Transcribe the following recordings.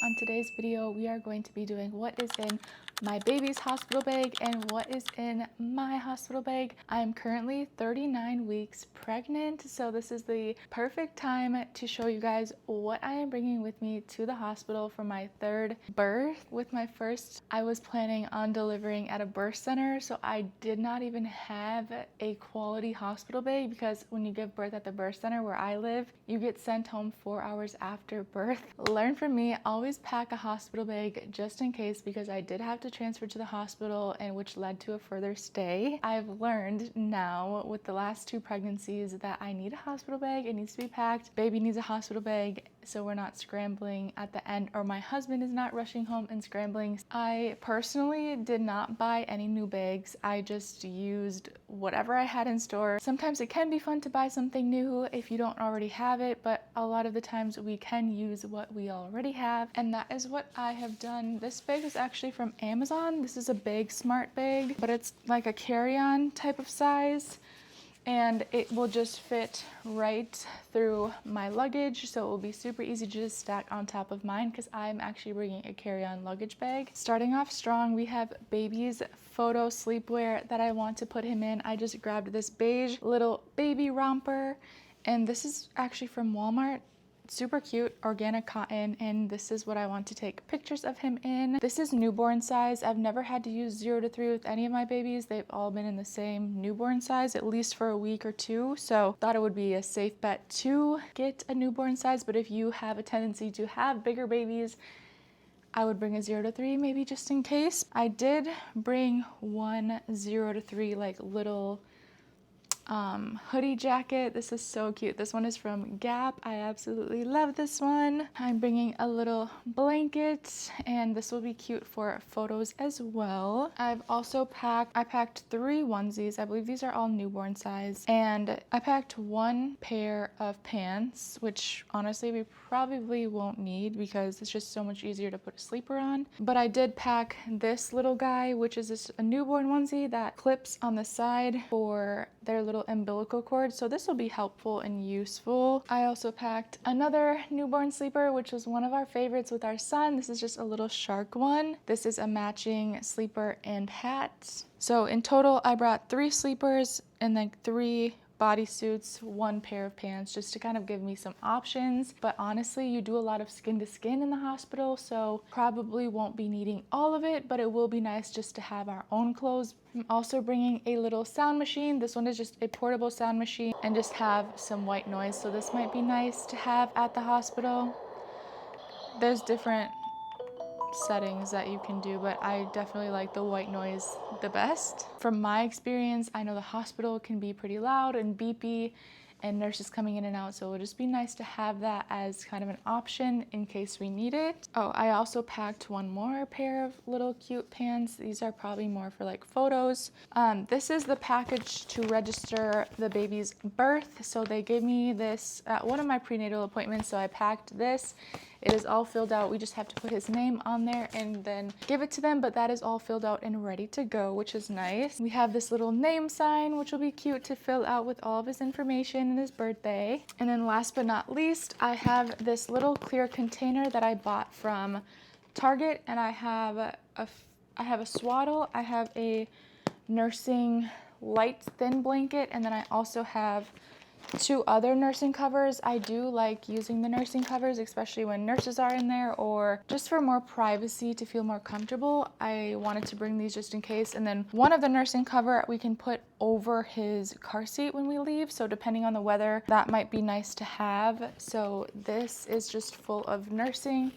on today's video, we are going to be doing what is in my baby's hospital bag and what is in my hospital bag. I'm currently 39 weeks pregnant, so this is the perfect time to show you guys what I am bringing with me to the hospital for my third birth. With my first, I was planning on delivering at a birth center, so I did not even have a quality hospital bag because when you give birth at the birth center where I live, you get sent home 4 hours after birth. Learn from me, always pack a hospital bag just in case, because I did have to transfer to the hospital, and which led to a further stay. I've learned now with the last 2 pregnancies that I need a hospital bag. It needs to be packed. Baby needs a hospital bag so we're not scrambling at the end, or my husband is not rushing home and scrambling. I personally did not buy any new bags. I just used whatever I had in store. Sometimes it can be fun to buy something new if you don't already have it, but a lot of the times we can use what we already have, and that is what I have done. This bag is actually from Amazon. This is a Bag Smart bag, but it's like a carry-on type of size, and it will just fit right through my luggage, so it will be super easy to just stack on top of mine because I'm actually bringing a carry-on luggage bag. Starting off strong, we have baby's photo sleepwear that I want to put him in. I just grabbed this beige little baby romper, and this is actually from Walmart. Super cute, organic cotton, and this is what I want to take pictures of him in. This is newborn size. I've never had to use 0 to 3 with any of my babies. They've all been in the same newborn size, at least for a week or 2, so thought it would be a safe bet to get a newborn size. But if you have a tendency to have bigger babies, I would bring a 0 to 3 maybe just in case. I did bring one 0 to 3 like little hoodie jacket. This is so cute. This one is from Gap. I absolutely love this one. I'm bringing a little blanket, and this will be cute for photos as well. I've also packed 3 onesies. I believe these are all newborn size, and I packed 1 pair of pants, which honestly we probably won't need because it's just so much easier to put a sleeper on. But I did pack this little guy, which is just a newborn onesie that clips on the side for their little umbilical cord, so this will be helpful and useful. I also packed another newborn sleeper, which was one of our favorites with our son. This is just a little shark one. This is a matching sleeper and hat. So in total, I brought 3 sleepers and then 3 bodysuits, 1 pair of pants, just to kind of give me some options. But honestly, you do a lot of skin to skin in the hospital, so probably won't be needing all of it, but it will be nice just to have our own clothes. I'm also bringing a little sound machine. This one is just a portable sound machine and just have some white noise, so this might be nice to have at the hospital. There's different settings that you can do, but I definitely like the white noise the best. From my experience, I know the hospital can be pretty loud and beepy and nurses coming in and out, so it would just be nice to have that as kind of an option in case we need it. Oh, I also packed 1 more pair of little cute pants. These are probably more for like photos. This is the package to register the baby's birth, so they gave me this at one of my prenatal appointments, so I packed this. It is all filled out. We just have to put his name on there and then give it to them, but that is all filled out and ready to go, which is nice. We have this little name sign, which will be cute to fill out with all of his information and his birthday. And then last but not least, I have this little clear container that I bought from Target, and I have a swaddle, I have a nursing light thin blanket, and then I also have 2 other nursing covers. I do like using the nursing covers, especially when nurses are in there, or just for more privacy to feel more comfortable. I wanted to bring these just in case. And then one of the nursing cover we can put over his car seat when we leave, so depending on the weather, that might be nice to have. So this is just full of nursing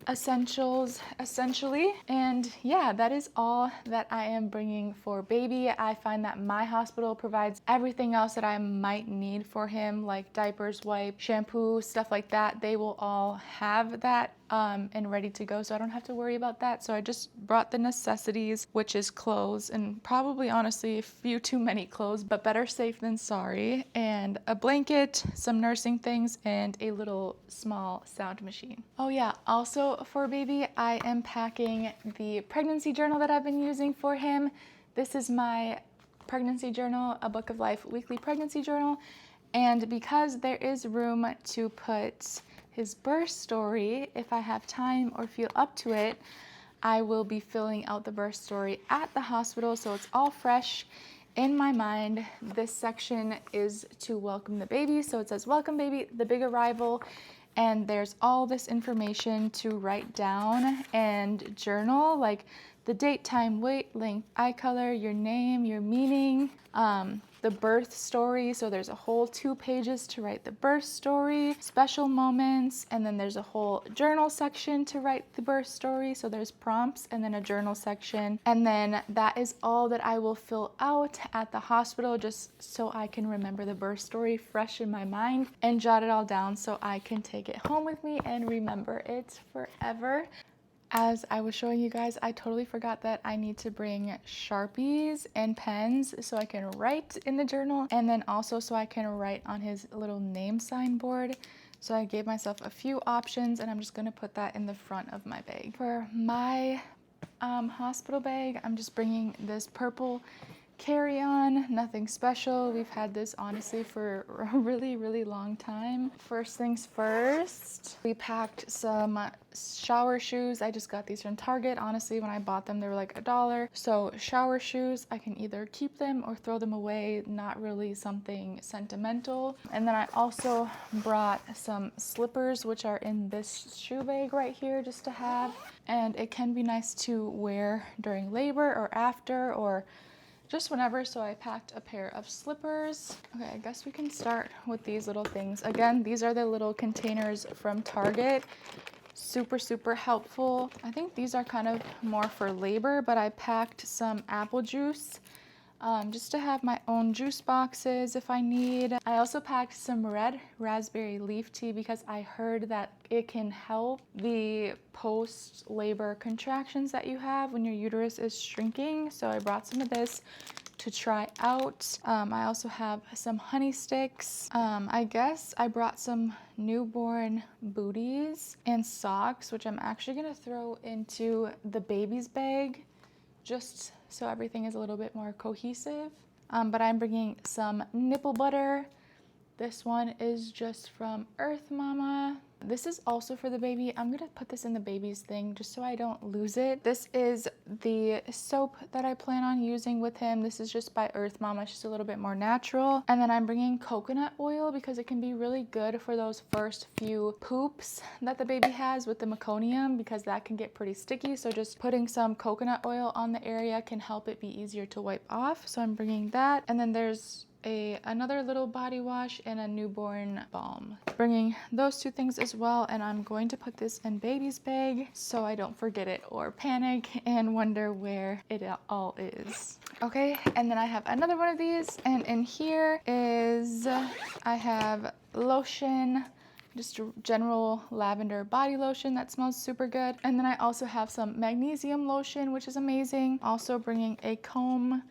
essentials essentially. And yeah, that is all that I am bringing for baby. I find that my hospital provides everything else that I might need for him, like diapers, wipes, shampoo, stuff like that. They will all have that and ready to go, so I don't have to worry about that. So I just brought the necessities, which is clothes, and probably honestly a few too many clothes, but better safe than sorry, and a blanket, some nursing things, and a little small sound machine. Oh yeah, also for baby, I am packing the pregnancy journal that I've been using for him. This is my pregnancy journal, a Book of Life weekly pregnancy journal, and because there is room to put his birth story. If I have time or feel up to it, I will be filling out the birth story at the hospital, so it's all fresh in my mind. This section is to welcome the baby, so it says welcome baby, the big arrival, and there's all this information to write down and journal, like the date, time, weight, length, eye color, your name, your meaning, the birth story. So there's a whole 2 pages to write the birth story, special moments, and then there's a whole journal section to write the birth story. So there's prompts and then a journal section. And then that is all that I will fill out at the hospital, just so I can remember the birth story fresh in my mind and jot it all down so I can take it home with me and remember it forever. As I was showing you guys, I totally forgot that I need to bring Sharpies and pens so I can write in the journal, and then also so I can write on his little name sign board. So I gave myself a few options, and I'm just gonna put that in the front of my bag. For my hospital bag, I'm just bringing this purple carry-on, nothing special. We've had this honestly for a really long time. First things first, we packed some shower shoes. I just got these from Target. Honestly, when I bought them, they were like $1. So shower shoes, I can either keep them or throw them away, not really something sentimental. And then I also brought some slippers, which are in this shoe bag right here, just to have. And it can be nice to wear during labor or after, or just whenever, so I packed a pair of slippers. Okay, I guess we can start with these little things. Again, these are the little containers from Target. Super helpful. I think these are kind of more for labor, but I packed some apple juice just to have my own juice boxes if I need. I also packed some red raspberry leaf tea because I heard that it can help the post-labor contractions that you have when your uterus is shrinking. So I brought some of this to try out. I also have some honey sticks. I guess I brought some newborn booties and socks, which I'm actually gonna throw into the baby's bag, just so everything is a little bit more cohesive. But I'm bringing some nipple butter. This one is just from Earth Mama. This is also for the baby. I'm gonna put this in the baby's thing just so I don't lose it. This is the soap that I plan on using with him. This is just by Earth Mama. It's just a little bit more natural. And then I'm bringing coconut oil because it can be really good for those first few poops that the baby has with the meconium, because that can get pretty sticky. So just putting some coconut oil on the area can help it be easier to wipe off. So I'm bringing that. And then there's another little body wash and a newborn balm. Bringing those 2 things as well, and I'm going to put this in baby's bag so I don't forget it or panic and wonder where it all is. Okay, and then I have another one of these, and in here is, I have lotion, just a general lavender body lotion that smells super good. And then I also have some magnesium lotion, which is amazing. Also bringing a comb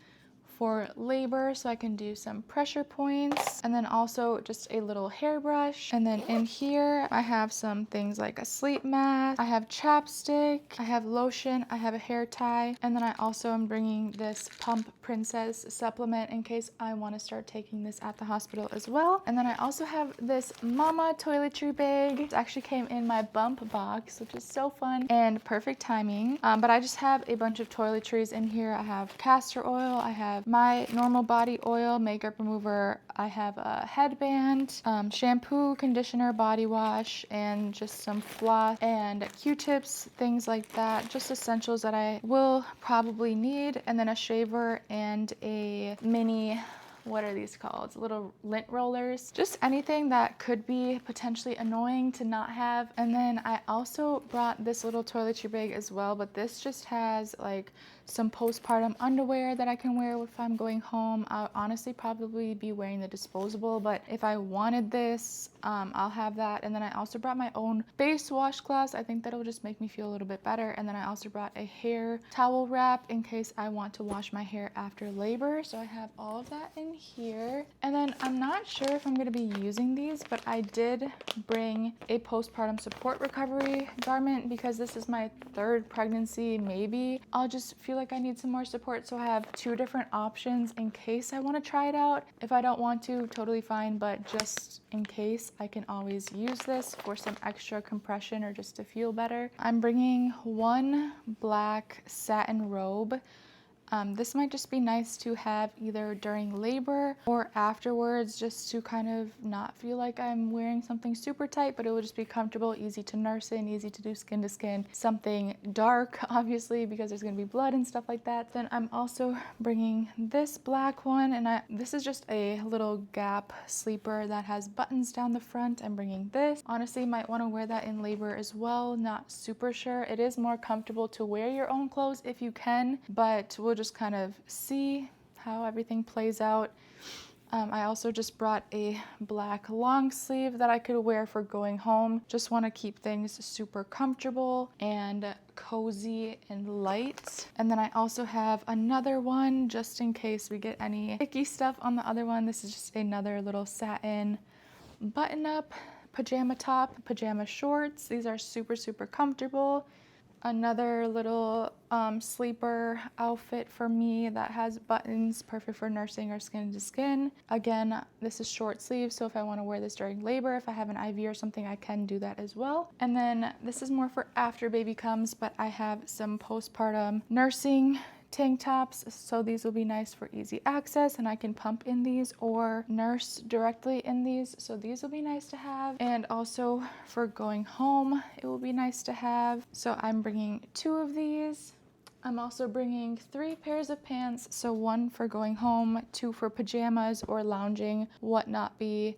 for labor so I can do some pressure points, and then also just a little hairbrush. And then in here I have some things like a sleep mask, I have chapstick, I have lotion, I have a hair tie, and then I also am bringing this Pump Princess supplement in case I want to start taking this at the hospital as well. And then I also have this Mama toiletry bag. It actually came in my bump box, which is so fun and perfect timing. But I just have a bunch of toiletries in here. I have castor oil, I have my normal body oil, makeup remover, I have a headband, shampoo, conditioner, body wash, and just some floss and Q-tips, things like that. Just essentials that I will probably need. And then a shaver and a mini, what are these called? Little lint rollers. Just anything that could be potentially annoying to not have. And then I also brought this little toiletry bag as well, but this just has like some postpartum underwear that I can wear if I'm going home. I'll honestly probably be wearing the disposable, but if I wanted this, I'll have that. And then I also brought my own base washcloths. I think that'll just make me feel a little bit better. And then I also brought a hair towel wrap in case I want to wash my hair after labor. So I have all of that in here. And then I'm not sure if I'm going to be using these, but I did bring a postpartum support recovery garment because this is my 3rd pregnancy. Maybe I'll just feel feel like I need some more support. So I have 2 different options in case I want to try it out. If I don't want to, totally fine, but just in case, I can always use this for some extra compression or just to feel better. I'm bringing 1 black satin robe. This might just be nice to have either during labor or afterwards, just to kind of not feel like I'm wearing something super tight, but it will just be comfortable, easy to nurse in, easy to do skin to skin. Something dark, obviously, because there's gonna be blood and stuff like that. Then I'm also bringing this black one, and this is just a little Gap sleeper that has buttons down the front. I'm bringing this. Honestly, might want to wear that in labor as well. Not super sure. It is more comfortable to wear your own clothes if you can, but we'll just kind of see how everything plays out. I also just brought a black long sleeve that I could wear for going home. Just want to keep things super comfortable and cozy and light. And then I also have another one just in case we get any icky stuff on the other one. This is just another little satin button-up pajama top, pajama shorts. These are super, super comfortable. Another little sleeper outfit for me that has buttons, perfect for nursing or skin to skin. Again, this is short sleeve, so if I want to wear this during labor, if I have an IV or something, I can do that as well. And then this is more for after baby comes, but I have some postpartum nursing tank tops, so these will be nice for easy access, and I can pump in these or nurse directly in these, so these will be nice to have. And also for going home, it will be nice to have, so I'm bringing 2 of these. I'm also bringing 3 pairs of pants, so 1 for going home, 2 for pajamas or lounging, whatnot be.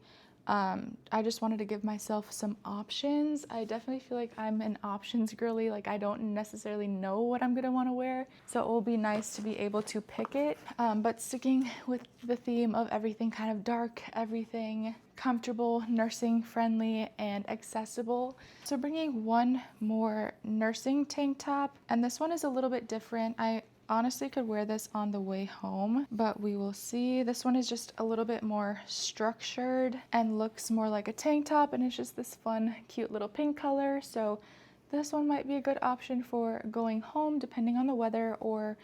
I just wanted to give myself some options. I definitely feel like I'm an options girly. Like, I don't necessarily know what I'm gonna want to wear, so it will be nice to be able to pick it. But sticking with the theme of everything kind of dark, everything comfortable, nursing friendly, and accessible. So bringing 1 more nursing tank top, and this one is a little bit different. I honestly could wear this on the way home, but we will see. This one is just a little bit more structured and looks more like a tank top, and it's just this fun, cute little pink color. So this one might be a good option for going home depending on the weather, or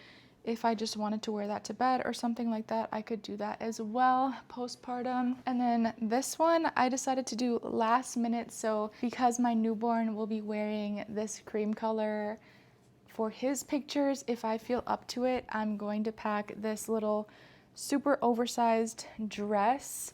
if I just wanted to wear that to bed or something like that, I could do that as well postpartum. And then this one I decided to do last minute, so because my newborn will be wearing this cream color for his pictures, if I feel up to it, I'm going to pack this little super oversized dress.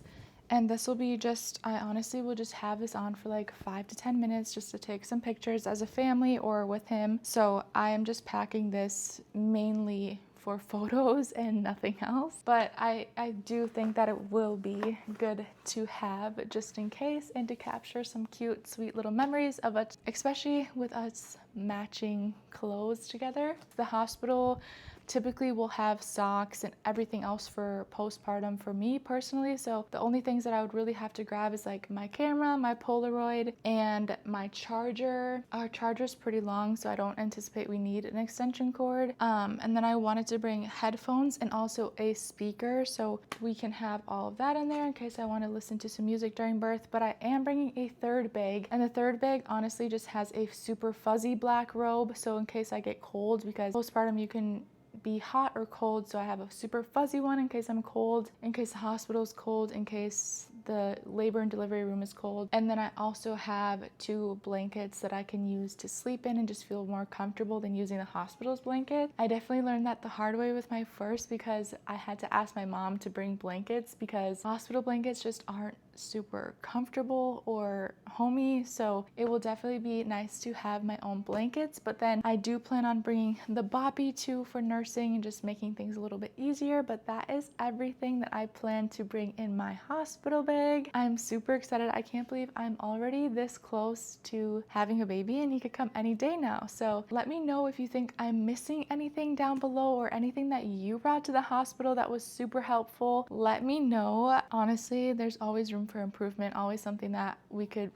And this will be just, I honestly will just have this on for like 5 to 10 minutes just to take some pictures as a family or with him. So I am just packing this mainly for photos and nothing else. But I do think that it will be good to have just in case, and to capture some cute, sweet little memories of it, especially with us matching clothes together. The hospital typically will have socks and everything else for postpartum for me personally, so the only things that I would really have to grab is like my camera, my Polaroid, and my charger. Our charger is pretty long, so I don't anticipate we need an extension cord. And then I wanted to bring headphones and also a speaker, so we can have all of that in there in case I want to listen to some music during birth. But I am bringing a 3rd bag, and the 3rd bag honestly just has a super fuzzy black robe, so in case I get cold, because postpartum you can be hot or cold, so I have a super fuzzy one in case I'm cold, in case the hospital is cold, in case the labor and delivery room is cold. And then I also have 2 blankets that I can use to sleep in and just feel more comfortable than using the hospital's blanket. I definitely learned that the hard way with my first, because I had to ask my mom to bring blankets because hospital blankets just aren't super comfortable or homey, so it will definitely be nice to have my own blankets. But then I do plan on bringing the boppy too for nursing and just making things a little bit easier. But that is everything that I plan to bring in my hospital bag. I'm super excited. I can't believe I'm already this close to having a baby, and he could come any day now. So let me know if you think I'm missing anything down below, or anything that you brought to the hospital that was super helpful. Let me know. Honestly, there's always room for improvement, always something that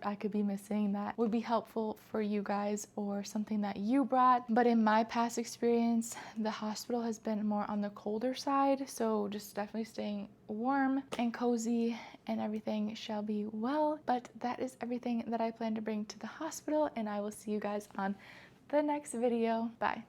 I could be missing that would be helpful for you guys, or something that you brought. But in my past experience, the hospital has been more on the colder side, so just definitely staying warm and cozy, and everything shall be well. But that is everything that I plan to bring to the hospital, and I will see you guys on the next video. Bye.